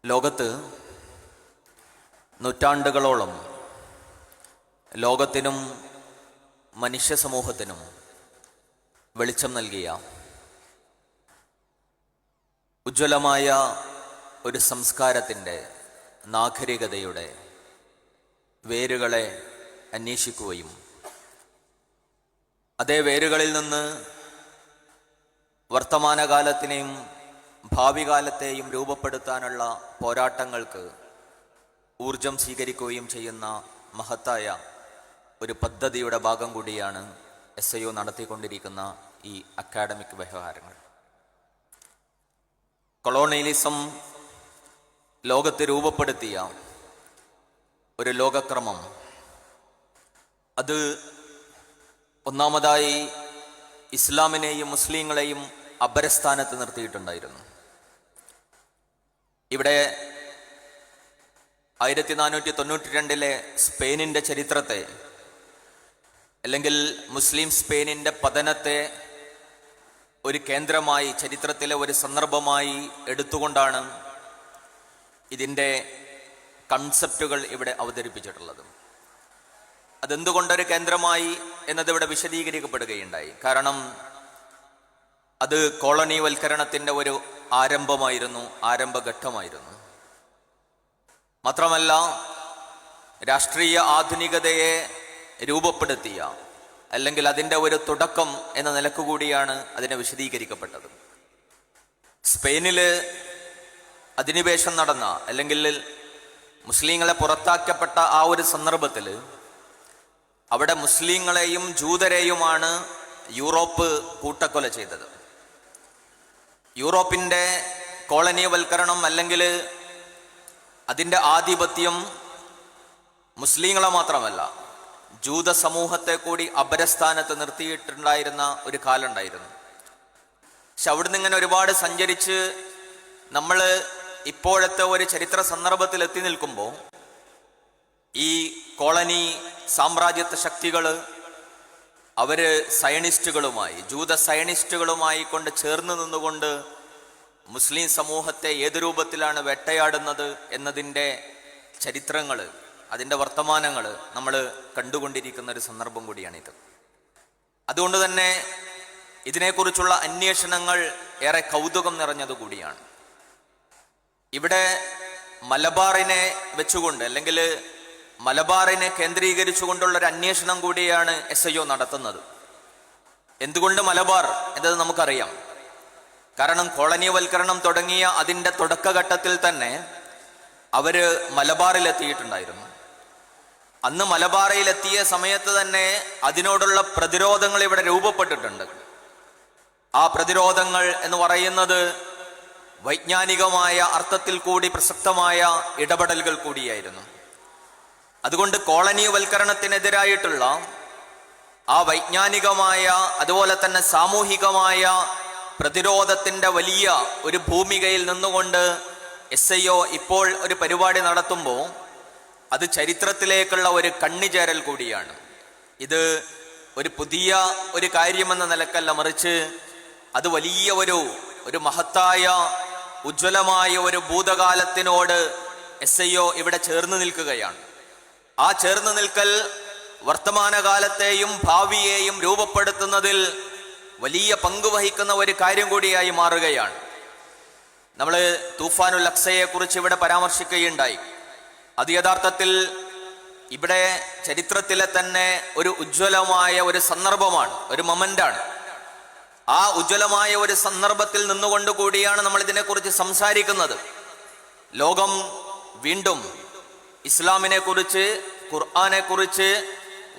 ലോകത്ത് നൂറ്റാണ്ടുകളോളം ലോകത്തിനും മനുഷ്യ സമൂഹത്തിനും വെളിച്ചം നൽകിയ ഉജ്ജ്വലമായ ഒരു സംസ്കാരത്തിൻ്റെ നാഗരികതയുടെ വേരുകളെ അന്വേഷിക്കുകയും അതേ വേരുകളിൽ നിന്ന് വർത്തമാനകാലത്തിനെയും ഭാവി കാലത്തെയും രൂപപ്പെടുത്താനുള്ള പോരാട്ടങ്ങൾക്ക് ഊർജം സ്വീകരിക്കുകയും ചെയ്യുന്ന മഹത്തായ ഒരു പദ്ധതിയുടെ ഭാഗം കൂടിയാണ് SIO നടത്തിക്കൊണ്ടിരിക്കുന്ന ഈ അക്കാഡമിക് വ്യവഹാരങ്ങൾ. കൊളോണിയലിസം ലോകത്ത് രൂപപ്പെടുത്തിയ ഒരു ലോകക്രമം, അത് ഒന്നാമതായി ഇസ്ലാമിനെയും മുസ്ലിങ്ങളെയും അപരസ്ഥാനത്ത് നിർത്തിയിട്ടുണ്ടായിരുന്നു. ഇവിടെ 1492 സ്പെയിനിൻ്റെ ചരിത്രത്തെ, അല്ലെങ്കിൽ മുസ്ലിം സ്പെയിനിൻ്റെ പതനത്തെ ഒരു കേന്ദ്രമായി, ചരിത്രത്തിലെ ഒരു സന്ദർഭമായി എടുത്തുകൊണ്ടാണ് ഇതിൻ്റെ കൺസെപ്റ്റുകൾ ഇവിടെ അവതരിപ്പിച്ചിട്ടുള്ളത്. അതെന്തുകൊണ്ടൊരു കേന്ദ്രമായി എന്നതിവിടെ വിശദീകരിക്കപ്പെടുകയുണ്ടായി. കാരണം അത് കോളനിവൽക്കരണത്തിൻ്റെ ഒരു ആരംഭഘട്ടമായിരുന്നു. മാത്രമല്ല, രാഷ്ട്രീയ ആധുനികതയെ രൂപപ്പെടുത്തിയ, അല്ലെങ്കിൽ അതിൻ്റെ ഒരു തുടക്കം എന്ന നിലക്ക് കൂടിയാണ് അതിനെ വിശദീകരിക്കപ്പെട്ടത്. സ്പെയിനിൽ അധിനിവേശം നടന്ന, അല്ലെങ്കിൽ മുസ്ലിങ്ങളെ പുറത്താക്കപ്പെട്ട ആ ഒരു സന്ദർഭത്തിൽ അവിടെ മുസ്ലിങ്ങളെയും ജൂതരെയുമാണ് യൂറോപ്പ് കൂട്ടക്കൊല ചെയ്തത്. യൂറോപ്പിൻ്റെ കോളനിവൽക്കരണം, അല്ലെങ്കിൽ അതിൻ്റെ ആധിപത്യം മുസ്ലിങ്ങളെ മാത്രമല്ല ജൂത സമൂഹത്തെ കൂടി അപരസ്ഥാനത്ത് നിർത്തിയിട്ടുണ്ടായിരുന്ന ഒരു കാലം ഉണ്ടായിരുന്നു. പക്ഷെ അവിടുന്ന് ഇങ്ങനെ ഒരുപാട് സഞ്ചരിച്ച് നമ്മൾ ഇപ്പോഴത്തെ ഒരു ചരിത്ര സന്ദർഭത്തിൽ എത്തി നിൽക്കുമ്പോൾ ഈ കോളനി സാമ്രാജ്യത്വ ശക്തികൾ അവര് സയണിസ്റ്റുകളുമായി, ജൂത സയണിസ്റ്റുകളുമായി കൊണ്ട് ചേർന്ന് നിന്നുകൊണ്ട് മുസ്ലിം സമൂഹത്തെ ഏത് രൂപത്തിലാണ് വേട്ടയാടുന്നത് എന്നതിൻ്റെ ചരിത്രങ്ങൾ, അതിൻ്റെ വർത്തമാനങ്ങൾ നമ്മൾ കണ്ടുകൊണ്ടിരിക്കുന്ന ഒരു സന്ദർഭം കൂടിയാണിത്. അതുകൊണ്ട് തന്നെ ഇതിനെക്കുറിച്ചുള്ള അന്വേഷണങ്ങൾ ഏറെ കൗതുകം നിറഞ്ഞതുകൂടിയാണ്. ഇവിടെ മലബാറിനെ വെച്ചുകൊണ്ട്, അല്ലെങ്കിൽ മലബാറിനെ കേന്ദ്രീകരിച്ചുകൊണ്ടുള്ള ഒരു അന്വേഷണം കൂടിയാണ് SIO നടത്തുന്നത്. എന്തുകൊണ്ട് മലബാർ എന്നത് നമുക്കറിയാം. കാരണം കോളനിവൽക്കരണം തുടങ്ങിയ അതിൻ്റെ തുടക്കഘട്ടത്തിൽ തന്നെ അവര് മലബാറിലെത്തിയിട്ടുണ്ടായിരുന്നു. അന്ന് മലബാറിലെത്തിയ സമയത്ത് തന്നെ അതിനോടുള്ള പ്രതിരോധങ്ങൾ ഇവിടെ രൂപപ്പെട്ടിട്ടുണ്ട്. ആ പ്രതിരോധങ്ങൾ എന്ന് പറയുന്നത് വൈജ്ഞാനികമായ അർത്ഥത്തിൽ കൂടി പ്രസക്തമായ ഇടപെടലുകൾ കൂടിയായിരുന്നു. അതുകൊണ്ട് കോളനിവൽക്കരണത്തിനെതിരായിട്ടുള്ള ആ വൈജ്ഞാനികമായ, അതുപോലെ തന്നെ സാമൂഹികമായ പ്രതിരോധത്തിൻ്റെ വലിയ ഒരു ഭൂമികയിൽ നിന്നുകൊണ്ട് SIO ഇപ്പോൾ ഒരു പരിപാടി നടത്തുമ്പോൾ അത് ചരിത്രത്തിലേക്കുള്ള ഒരു കണ്ണിചേരൽ കൂടിയാണ്. ഇത് ഒരു പുതിയ ഒരു കാര്യമെന്ന നിലക്കല്ല, മറിച്ച് അത് വലിയ ഒരു മഹത്തായ ഉജ്ജ്വലമായ ഒരു ഭൂതകാലത്തിനോട് SIO ഇവിടെ ചേർന്ന് നിൽക്കുകയാണ്. ആ ചേർന്ന് നിൽക്കൽ വർത്തമാനകാലത്തെയും ഭാവിയെയും രൂപപ്പെടുത്തുന്നതിൽ വലിയ പങ്ക് വഹിക്കുന്ന ഒരു കാര്യം കൂടിയായി മാറുകയാണ്. നമ്മൾ തൂഫാനുൽ അഖ്സയെ കുറിച്ച് ഇവിടെ പരാമർശിക്കുകയുണ്ടായി. അത് യഥാർത്ഥത്തിൽ ഇവിടെ ചരിത്രത്തിലെ തന്നെ ഒരു ഉജ്ജ്വലമായ ഒരു സന്ദർഭമാണ്, ഒരു മൊമെന്റാണ്. ആ ഉജ്ജ്വലമായ ഒരു സന്ദർഭത്തിൽ നിന്നുകൊണ്ട് കൂടിയാണ് നമ്മൾ ഇതിനെക്കുറിച്ച് സംസാരിക്കുന്നത്. ലോകം വീണ്ടും ഇസ്ലാമിനെ കുറിച്ച്, ഖുർആനെ കുറിച്ച്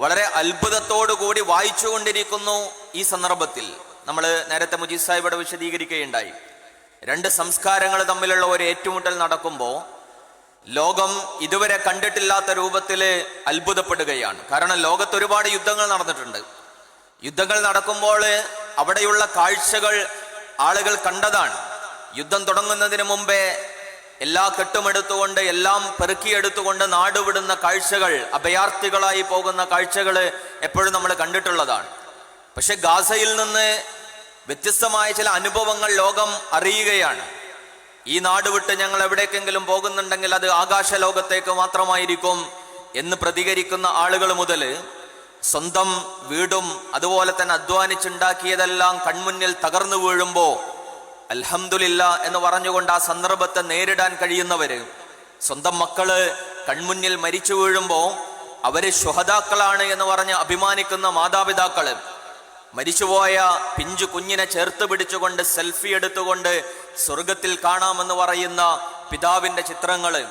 വളരെ അത്ഭുതത്തോടു കൂടി വായിച്ചുകൊണ്ടിരിക്കുന്നു. ഈ സന്ദർഭത്തിൽ നമ്മൾ നേരത്തെ മുജീദ് സാഹിബ് വിശദീകരിക്കുകയുണ്ടായി. രണ്ട് സംസ്കാരങ്ങൾ തമ്മിലുള്ള ഒരു ഏറ്റുമുട്ടൽ നടക്കുമ്പോൾ ലോകം ഇതുവരെ കണ്ടിട്ടില്ലാത്ത രൂപത്തിൽ അത്ഭുതപ്പെടുകയാണ്. കാരണം ലോകത്ത് ഒരുപാട് യുദ്ധങ്ങൾ നടന്നിട്ടുണ്ട്. യുദ്ധങ്ങൾ നടക്കുമ്പോൾ അവിടെയുള്ള കാഴ്ചകൾ ആളുകൾ കണ്ടതാണ്. യുദ്ധം തുടങ്ങുന്നതിന് മുമ്പേ എല്ലാ കെട്ടുമെടുത്തുകൊണ്ട്, എല്ലാം പെറുക്കിയെടുത്തുകൊണ്ട് നാടുവിടുന്ന കാഴ്ചകൾ, അഭയാർത്ഥികളായി പോകുന്ന കാഴ്ചകൾ എപ്പോഴും നമ്മൾ കണ്ടിട്ടുള്ളതാണ്. പക്ഷെ ഗാസയിൽ നിന്ന് വ്യത്യസ്തമായ ചില അനുഭവങ്ങൾ ലോകം അറിയുകയാണ്. ഈ നാട് വിട്ട് ഞങ്ങൾ എവിടേക്കെങ്കിലും പോകുന്നുണ്ടെങ്കിൽ അത് ആകാശലോകത്തേക്ക് മാത്രമായിരിക്കും എന്ന് പ്രതികരിക്കുന്ന ആളുകൾ മുതൽ സ്വന്തം വീടും അതുപോലെ തന്നെ അധ്വാനിച്ചുണ്ടാക്കിയതെല്ലാം കൺമുന്നിൽ തകർന്നു വീഴുമ്പോൾ അൽഹംദുലില്ലാ എന്ന് പറഞ്ഞുകൊണ്ട് ആ സന്ദർഭത്തെ നേരിടാൻ കഴിയുന്നവര്, സ്വന്തം മക്കള് കൺമുന്നിൽ മരിച്ചു വീഴുമ്പോൾ അവര് ശുഹദാക്കളാണ് എന്ന് പറഞ്ഞ് അഭിമാനിക്കുന്ന മാതാപിതാക്കള്, മരിച്ചുപോയ പിഞ്ചു കുഞ്ഞിനെ ചേർത്ത് പിടിച്ചുകൊണ്ട് സെൽഫി എടുത്തുകൊണ്ട് സ്വർഗത്തിൽ കാണാമെന്ന് പറയുന്ന പിതാവിന്റെ ചിത്രങ്ങള്,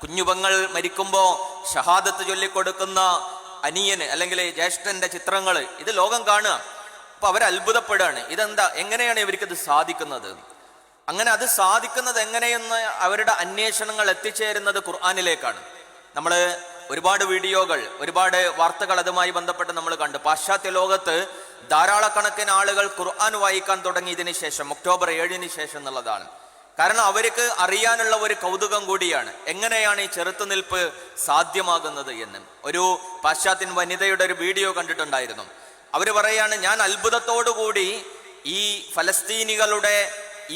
കുഞ്ഞുപങ്ങൾ മരിക്കുമ്പോ ഷഹാദത്ത് ചൊല്ലിക്കൊടുക്കുന്ന അനിയന് അല്ലെങ്കിൽ ജ്യേഷ്ഠന്റെ ചിത്രങ്ങള്, ഇത് ലോകം കാണുക. അപ്പൊ അവർ അത്ഭുതപ്പെടുകയാണ്, ഇതെന്താ, എങ്ങനെയാണ് ഇവർക്കിത് സാധിക്കുന്നത്? അങ്ങനെ അത് സാധിക്കുന്നത് എങ്ങനെയെന്ന് അവരുടെ അന്വേഷണങ്ങൾ എത്തിച്ചേരുന്നത് ഖുർആനിലേക്കാണ്. നമ്മൾ ഒരുപാട് വീഡിയോകൾ, ഒരുപാട് വാർത്തകൾ അതുമായി ബന്ധപ്പെട്ട് നമ്മൾ കണ്ടു. പാശ്ചാത്യ ലോകത്ത് ധാരാളക്കണക്കിന് ആളുകൾ ഖുർആൻ വായിക്കാൻ തുടങ്ങിയതിനു ശേഷം, ഒക്ടോബർ 7 ശേഷം എന്നുള്ളതാണ്. കാരണം അവർക്ക് അറിയാനുള്ള ഒരു കൗതുകം കൂടിയാണ്, എങ്ങനെയാണ് ഈ ചെറുത്തുനിൽപ്പ് സാധ്യമാകുന്നത് എന്ന്. ഒരു പാശ്ചാത്യൻ വനിതയുടെ ഒരു വീഡിയോ കണ്ടിട്ടുണ്ടായിരുന്നു. അവര് പറയാണ്, ഞാൻ അത്ഭുതത്തോടുകൂടി ഈ ഫലസ്തീനികളുടെ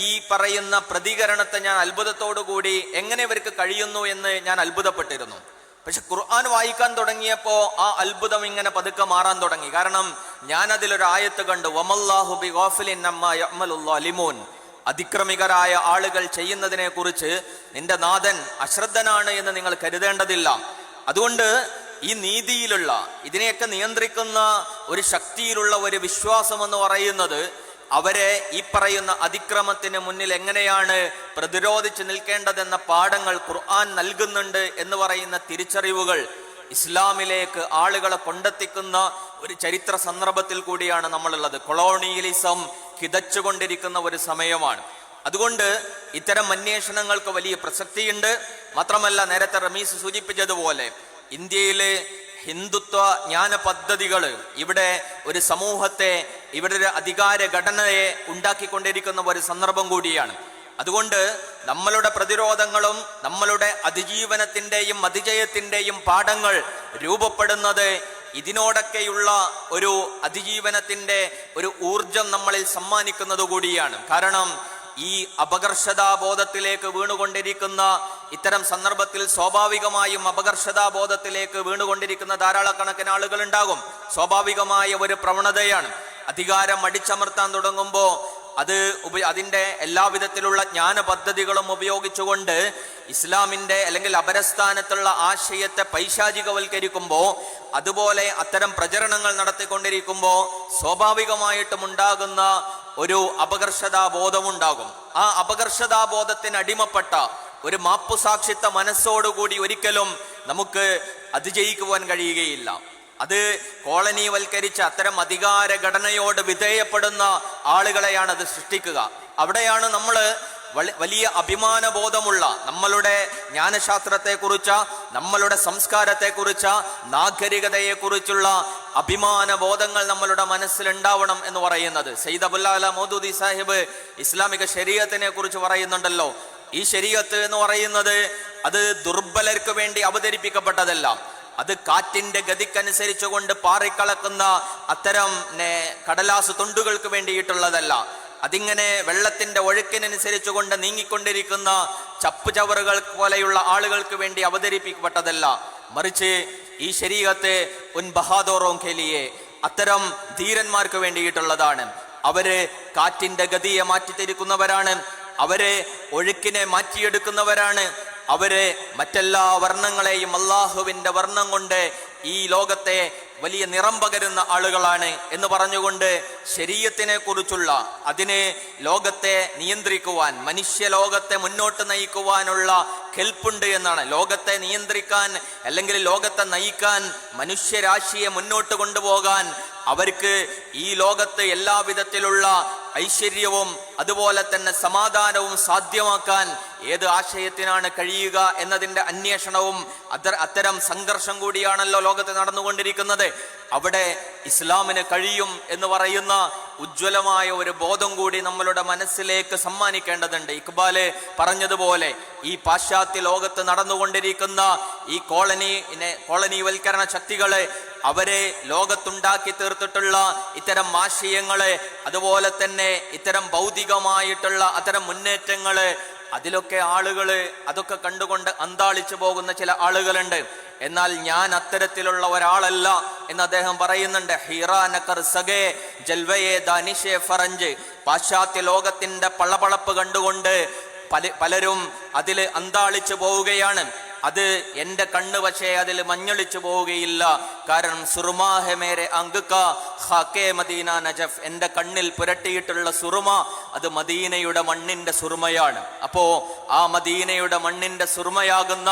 ഈ പറയുന്ന പ്രതികരണത്തെ ഞാൻ അത്ഭുതത്തോടുകൂടി എങ്ങനെ ഇവർക്ക് കഴിയുന്നു എന്ന് ഞാൻ അത്ഭുതപ്പെട്ടിരുന്നു. പക്ഷെ ഖുർആൻ വായിക്കാൻ തുടങ്ങിയപ്പോ ആ അത്ഭുതം ഇങ്ങനെ പതുക്കെ മാറാൻ തുടങ്ങി. കാരണം ഞാൻ അതിലൊരു ആയത്ത് കണ്ടു, വമല്ലാഹു ബിഗാഫിലിൻ അമ്മാ യഅ്മലുൽ ളാലിമൂൻ, അതിക്രമികരായ ആളുകൾ ചെയ്യുന്നതിനെ കുറിച്ച് നിന്റെ നാഥൻ അശ്രദ്ധനാണ് എന്ന് നിങ്ങൾ കരുതേണ്ടതില്ല. അതുകൊണ്ട് ഈ നീതിയിലുള്ള, ഇതിനെയൊക്കെ നിയന്ത്രിക്കുന്ന ഒരു ശക്തിയിലുള്ള ഒരു വിശ്വാസം എന്ന് പറയുന്നത് അവരെ ഈ പറയുന്ന അതിക്രമത്തിന് മുന്നിൽ എങ്ങനെയാണ് പ്രതിരോധിച്ച് നിൽക്കേണ്ടതെന്ന പാഠങ്ങൾ ഖുർആൻ നൽകുന്നുണ്ട് എന്ന് പറയുന്ന തിരിച്ചറിവുകൾ ഇസ്ലാമിലേക്ക് ആളുകളെ കൊണ്ടെത്തിക്കുന്ന ഒരു ചരിത്ര സന്ദർഭത്തിൽ കൂടിയാണ് നമ്മളുള്ളത്. കൊളോണിയലിസം കിതച്ചുകൊണ്ടിരിക്കുന്ന ഒരു സമയമാണ്. അതുകൊണ്ട് ഇത്തരം അന്വേഷണങ്ങൾക്ക് വലിയ പ്രസക്തിയുണ്ട്. മാത്രമല്ല, നേരത്തെ റമീസ് സൂചിപ്പിച്ചതുപോലെ ഇന്ത്യയിലെ ഹിന്ദുത്വ ജ്ഞാന പദ്ധതികൾ ഇവിടെ ഒരു സമൂഹത്തെ, ഇവിടെ ഒരു അധികാര ഘടനയെ ഉണ്ടാക്കിക്കൊണ്ടിരിക്കുന്ന ഒരു സന്ദർഭം കൂടിയാണ്. അതുകൊണ്ട് നമ്മളുടെ പ്രതിരോധങ്ങളും നമ്മളുടെ അതിജീവനത്തിന്റെയും അതിജയത്തിന്റെയും പാഠങ്ങൾ രൂപപ്പെടുന്നത് ഇതിനോടൊക്കെയുള്ള ഒരു അതിജീവനത്തിന്റെ ഒരു ഊർജം നമ്മളിൽ സമ്മാനിക്കുന്നത് കൂടിയാണ്. കാരണം ഈ അപകർഷതാബോധത്തിലേക്ക് വീണുകൊണ്ടിരിക്കുന്ന ഇത്തരം സന്ദർഭത്തിൽ സ്വാഭാവികമായും അപകർഷതാബോധത്തിലേക്ക് വീണുകൊണ്ടിരിക്കുന്ന ധാരാളക്കണക്കിന് ആളുകൾ ഉണ്ടാകും. സ്വാഭാവികമായ ഒരു പ്രവണതയാണ്. അധികാരം അടിച്ചമർത്താൻ തുടങ്ങുമ്പോൾ അതിന്റെ എല്ലാവിധത്തിലുള്ള ജ്ഞാന പദ്ധതികളും ഉപയോഗിച്ചുകൊണ്ട് ഇസ്ലാമിന്റെ അല്ലെങ്കിൽ അപരസ്ഥാനത്തുള്ള ആശയത്തെ പൈശാചികവൽക്കരിക്കുമ്പോൾ, അതുപോലെ അത്തരം പ്രചരണങ്ങൾ നടത്തിക്കൊണ്ടിരിക്കുമ്പോൾ സ്വാഭാവികമായിട്ടും ഉണ്ടാകുന്ന ഒരു അപകർഷതാബോധമുണ്ടാകും. ആ അപകർഷതാബോധത്തിന് അടിമപ്പെട്ട ഒരു മാപ്പുസാക്ഷിത്വ മനസ്സോടുകൂടി ഒരിക്കലും നമുക്ക് അതിജയിക്കുവാൻ കഴിയുകയില്ല. അത് കോളനിവൽക്കരിച്ച അത്തരം അധികാര ഘടനയോട് വിധേയപ്പെടുന്ന ആളുകളെയാണ് അത് സൃഷ്ടിക്കുക. അവിടെയാണ് നമ്മൾ വലിയ അഭിമാനബോധമുള്ള, നമ്മളുടെ ജ്ഞാനശാസ്ത്രത്തെക്കുറിച്ച്, നമ്മളുടെ സംസ്കാരത്തെക്കുറിച്ച്, നാഗരികതയെക്കുറിച്ചുള്ള അഭിമാനബോധങ്ങൾ നമ്മളുടെ മനസ്സിലുണ്ടാവണം എന്ന് പറയുന്നത്. സയ്യിദ് അബുൽ മൗദൂദി സാഹിബ് ഇസ്ലാമിക ശരീഅത്തിനെ കുറിച്ച് പറയുന്നുണ്ടല്ലോ. ഈ ശരീഅത്ത് എന്ന് പറയുന്നത് അത് ദുർബലർക്ക് വേണ്ടി അവതരിപ്പിക്കപ്പെട്ടതല്ല, അത് കാറ്റിന്റെ ഗതിക്കനുസരിച്ചുകൊണ്ട് പാറിക്കളക്കുന്ന അത്തരം കടലാസ് തുണ്ടുകൾക്ക് വേണ്ടിയിട്ടുള്ളതല്ല. അതിങ്ങനെ വെള്ളത്തിന്റെ ഒഴുക്കിനനുസരിച്ചു കൊണ്ട് നീങ്ങിക്കൊണ്ടിരിക്കുന്ന ചപ്പ് ചവറുകൾ പോലെയുള്ള ആളുകൾക്ക് വേണ്ടി അവതരിപ്പിക്കപ്പെട്ടതല്ല. മറിച്ച് ഈ ശരീഅത്ത് ഉൻ ബഹാദോറോം ഖേലിയെ, അത്തരം ധീരന്മാർക്ക് വേണ്ടിയിട്ടുള്ളതാണ്. അവര് കാറ്റിന്റെ ഗതിയെ മാറ്റിത്തിരിക്കുന്നവരാണ്, അവരെ ഒഴുക്കിനെ മാറ്റിയെടുക്കുന്നവരാണ്, അവര് മറ്റെല്ലാ വർണ്ണങ്ങളെയും അള്ളാഹുവിന്റെ വർണ്ണം കൊണ്ട് ഈ ലോകത്തെ വലിയ നിറം പകരുന്ന ആളുകളാണ് എന്ന് പറഞ്ഞുകൊണ്ട് ശരീഅത്തിനെ കുറിച്ചുള്ള, അതിനെ ലോകത്തെ നിയന്ത്രിക്കുവാൻ, മനുഷ്യ ലോകത്തെ മുന്നോട്ട് നയിക്കുവാനുള്ള കെൽപ്പുണ്ട് എന്നാണ്. ലോകത്തെ നിയന്ത്രിക്കാൻ അല്ലെങ്കിൽ ലോകത്തെ നയിക്കാൻ, മനുഷ്യരാശിയെ മുന്നോട്ട് കൊണ്ടുപോകാൻ അവർക്ക് ഈ ലോകത്ത് എല്ലാവിധത്തിലുള്ള ഐശ്വര്യവും അതുപോലെ തന്നെ സമാധാനവും സാധ്യമാക്കാൻ ഏത് ആശയത്തിനാണ് കഴിയുക എന്നതിൻ്റെ അന്വേഷണവും അത്തരം സംഘർഷം കൂടിയാണല്ലോ ലോകത്ത് നടന്നുകൊണ്ടിരിക്കുന്നത്. അവിടെ ഇസ്ലാമിന് കഴിയും എന്ന് പറയുന്ന ഉജ്ജ്വലമായ ഒരു ബോധം കൂടി നമ്മളുടെ മനസ്സിലേക്ക് സമ്മാനിക്കേണ്ടതുണ്ട്. ഇക്ബാല് പറഞ്ഞതുപോലെ ഈ പാശ്ചാത്യ ലോകത്ത് നടന്നുകൊണ്ടിരിക്കുന്ന ഈ കോളനിവൽക്കരണ ശക്തികളെ, അവരെ ലോകത്തുണ്ടാക്കി തീർത്തിട്ടുള്ള ഇത്തരം ആശയങ്ങളെ, അതുപോലെ തന്നെ ഇത്തരം ഭൗതികമായിട്ടുള്ള അത്തരം മുന്നേറ്റങ്ങളെ അതിലൊക്കെ ആളുകള് അതൊക്കെ കണ്ടുകൊണ്ട് അന്താളിച്ചു പോകുന്ന ചില ആളുകളുണ്ട്. എന്നാൽ ഞാൻ അത്തരത്തിലുള്ള ഒരാളല്ല എന്ന് അദ്ദേഹം പറയുന്നുണ്ട്. പാശ്ചാത്യ ലോകത്തിന്റെ പളപളപ്പ് കണ്ടുകൊണ്ട് പലരും അതില് അന്താളിച്ചു പോവുകയാണ്. അത് എന്റെ കണ്ണ് പക്ഷേ അതിൽ മഞ്ഞളിച്ചു പോവുകയില്ല. കാരണം സുറുമാഹെ മേരെ അങ്ക ഖാക്കേ മദീന നജഫ്, എന്റെ കണ്ണിൽ പുരട്ടിയിട്ടുള്ള സുറുമ അത് മദീനയുടെ മണ്ണിന്റെ സുറുമയാണ്. അപ്പോ ആ മദീനയുടെ മണ്ണിന്റെ സുറുമയാകുന്ന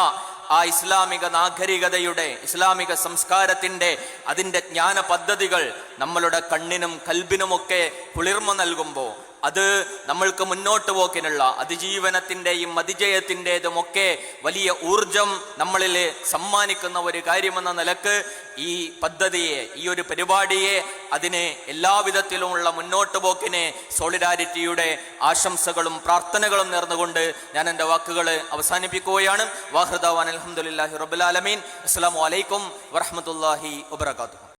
ആ ഇസ്ലാമിക നാഗരികതയുടെ, ഇസ്ലാമിക സംസ്കാരത്തിന്റെ, അതിന്റെ ജ്ഞാന പദ്ധതികൾ നമ്മളുടെ കണ്ണിനും കൽബിനുമൊക്കെ കുളിർമ നൽകുമ്പോൾ അത് നമ്മൾക്ക് മുന്നോട്ട് പോക്കിനുള്ള അതിജീവനത്തിന്റെയും അതിജയത്തിൻ്റെതുമൊക്കെ വലിയ ഊർജം നമ്മളിൽ സമ്മാനിക്കുന്ന ഒരു കാര്യമെന്ന നിലക്ക് ഈ പദ്ധതിയെ, ഈ ഒരു പരിപാടിയെ, അതിനെ എല്ലാവിധത്തിലുമുള്ള മുന്നോട്ട് പോക്കിനെ സോളിഡാരിറ്റിയുടെ ആശംസകളും പ്രാർത്ഥനകളും നേർന്നുകൊണ്ട് ഞാൻ എൻ്റെ വാക്കുകൾ അവസാനിപ്പിക്കുകയാണ്. വാഹൃദാവാൻ അൽഹംദുലില്ലാഹി റബ്ബിൽ ആലമീൻ. അസ്സലാമു അലൈക്കും വറഹ്മത്തുള്ളാഹി വബറകാതുഹു.